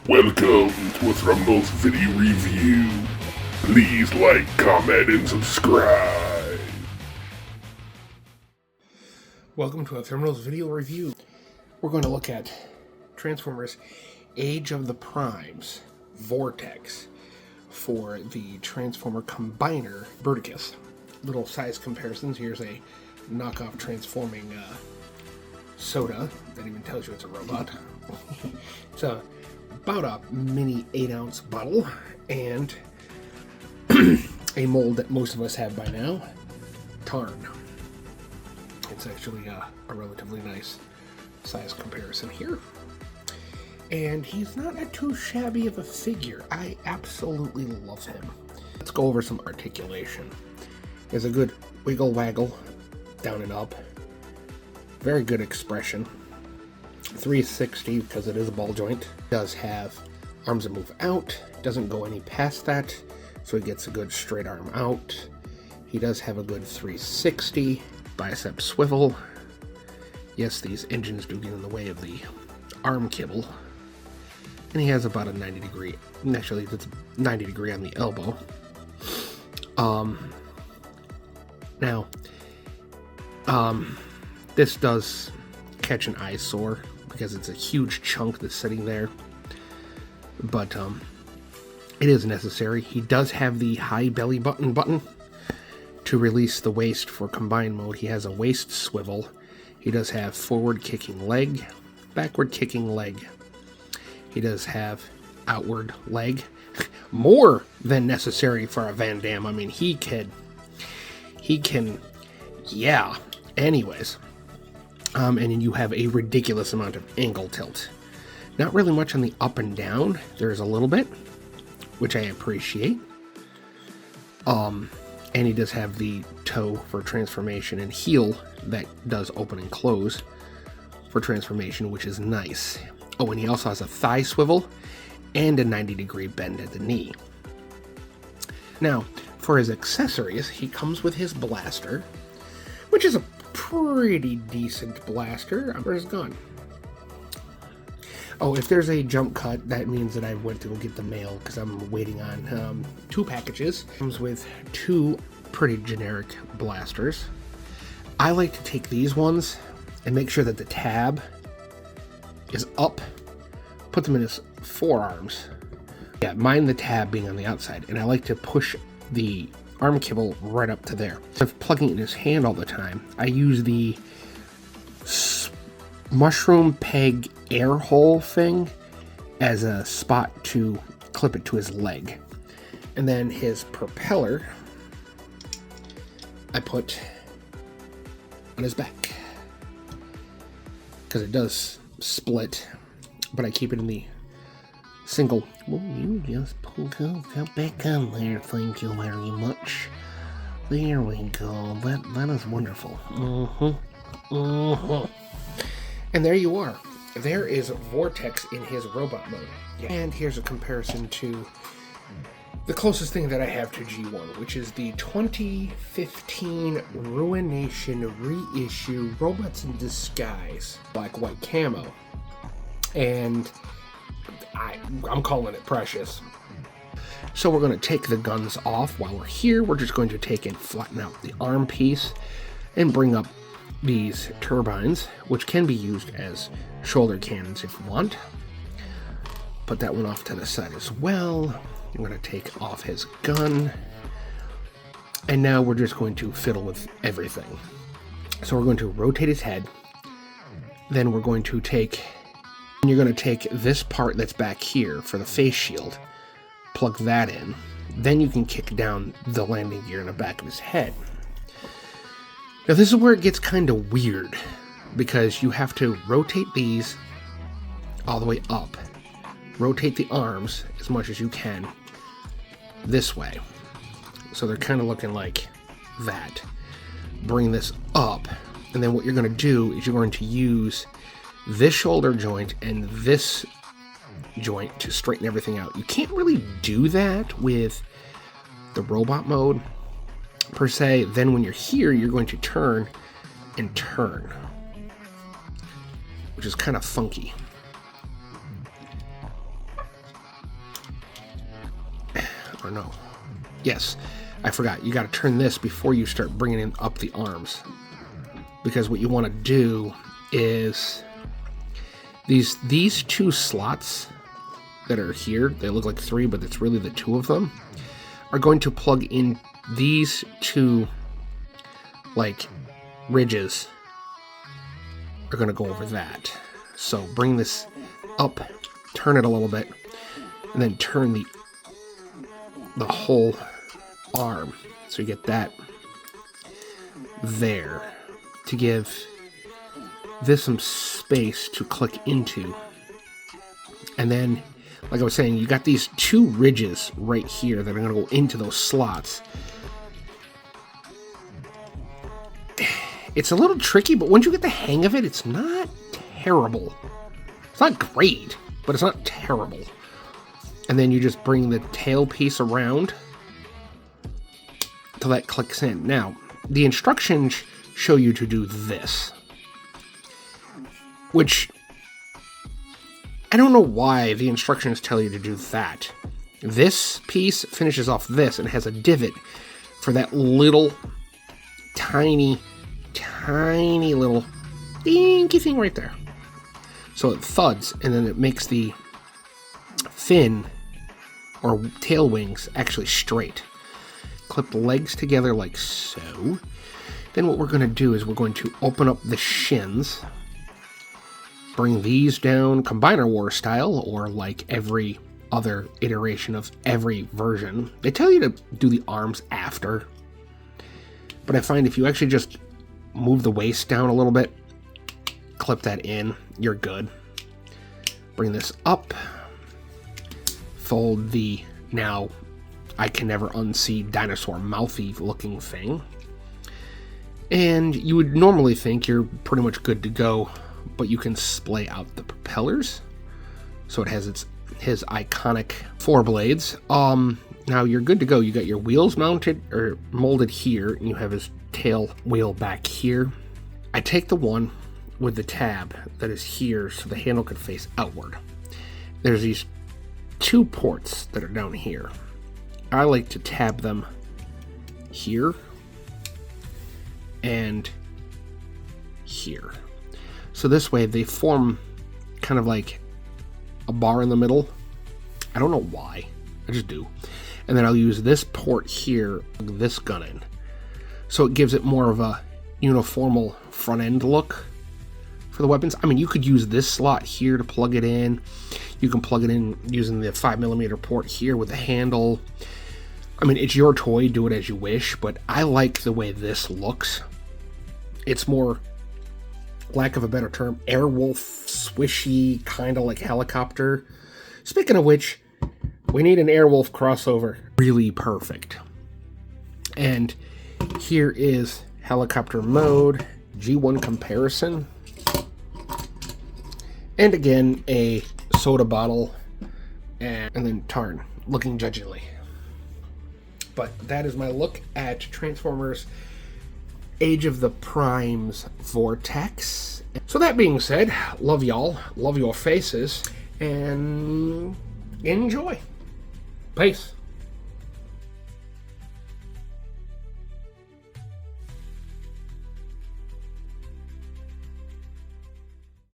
Welcome to a Thrumbles video review. Please like, comment, and subscribe. Welcome to a Thrumbles video review. We're going to look at Transformers Age of the Primes Vortex for the Transformer Combiner Verticus. Little size comparisons. Here's a knockoff transforming soda that even tells you it's a robot. It's about a mini 8-ounce bottle and a mold that most of us have by now, Tarn. It's actually a relatively nice size comparison here. And he's not too shabby of a figure. I absolutely love him. Let's go over some articulation. There's a good wiggle waggle down and up. Very good expression. 360 because it is a ball joint. Does have arms that move out. Doesn't go any past that, so he gets a good straight arm out. He does have a good 360 bicep swivel. Yes, these engines do get in the way of the arm kibble. And he has about a 90 degree. Actually, it's 90 degree on the elbow. Now, this does catch an eyesore because it's a huge chunk that's sitting there, but it is necessary. He does have the high belly button to release the waist for combined mode. He has a waist swivel. He does have forward kicking leg, backward kicking leg. He does have outward leg, more than necessary for a Van Damme. I mean, he can, yeah. Anyways, and then you have a ridiculous amount of angle tilt. Not really much on the up and down. There's a little bit, which I appreciate. And he does have the toe for transformation and heel that does open and close for transformation, which is nice. Oh, and he also has a thigh swivel and a 90 degree bend at the knee. Now, for his accessories, he comes with his blaster, which is a pretty decent blaster. Where's his gun? Oh, if there's a jump cut, that means that I went to go get the mail because I'm waiting on 2 packages. Comes with 2 pretty generic blasters. I like to take these ones and make sure that the tab is up, put them in his forearms. Yeah, mine the tab being on the outside, and I like to push the arm kibble right up to there. Instead of plugging it in his hand all the time, I use the mushroom peg air hole thing as a spot to clip it to his leg. And then his propeller, I put on his back because it does split, but I keep it in the single. Well, you just pull back on there. Thank you very much. There we go. That is wonderful. And there you are. There is Vortex in his robot mode. And here's a comparison to the closest thing that I have to G1, which is the 2015 Ruination reissue Robots in Disguise black-white camo. And I'm calling it precious. So we're going to take the guns off. While we're here, we're just going to take and flatten out the arm piece and bring up these turbines, which can be used as shoulder cannons if you want. Put that one off to the side as well. I'm going to take off his gun. And now we're just going to fiddle with everything. So we're going to rotate his head. Then we're going to take... And you're going to take this part that's back here for the face shield, plug that in, then you can kick down the landing gear in the back of his head. Now this is where it gets kind of weird, because you have to rotate these all the way up, rotate the arms as much as you can this way, so they're kind of looking like that. Bring this up, and then what you're going to do is you're going to use this shoulder joint and this joint to straighten everything out. You can't really do that with the robot mode per se. Then when you're here, you're going to turn and turn, which is kind of funky. Or no. Yes, I forgot. You got to turn this before you start bringing in up the arms. Because what you want to do is these two slots that are here, they look like three, but it's really the two of them, are going to plug in these two, like, ridges are going to go over that. So bring this up, turn it a little bit, and then turn the whole arm. So you get that there to give this some space to click into. And then, like I was saying, you got these two ridges right here that are going to go into those slots. It's a little tricky, but once you get the hang of it, it's not terrible. It's not great, but it's not terrible. And then you just bring the tail piece around till that clicks in. Now, the instructions show you to do this, which I don't know why the instructions tell you to do that. This piece finishes off this and has a divot for that little tiny little dinky thing right there. So it thuds, and then it makes the fin or tail wings actually straight. Clip the legs together like so. Then what we're going to do is we're going to open up the shins, bring these down Combiner War style, or like every other iteration of every version. They tell you to do the arms after, but I find if you actually just move the waist down a little bit, clip that in, you're good. Bring this up, fold the now I can never unsee dinosaur mouthy looking thing, and you would normally think you're pretty much good to go, but you can splay out the propellers so it has his iconic four blades. Now you're good to go. You got your wheels mounted or molded here, and you have his tail wheel back here. I take the one with the tab that is here so the handle could face outward. There's these two ports that are down here. I like to tab them here and here. So this way they form kind of like a bar in the middle. I don't know why, I just do. And then I'll use this port here, this gun in. So it gives it more of a uniformal front end look for the weapons. I mean, you could use this slot here to plug it in. You can plug it in using the 5mm port here with the handle. I mean, it's your toy, do it as you wish, but I like the way this looks. It's more, lack of a better term, airwolf, swishy, kind of like helicopter. Speaking of which, we need an airwolf crossover. Really perfect. And here is helicopter mode, G1 comparison, and again a soda bottle, and then Tarn looking judgingly. But that is my look at Transformers Age of the Primes Vortex. So that being said, love y'all, love your faces, and enjoy. Peace.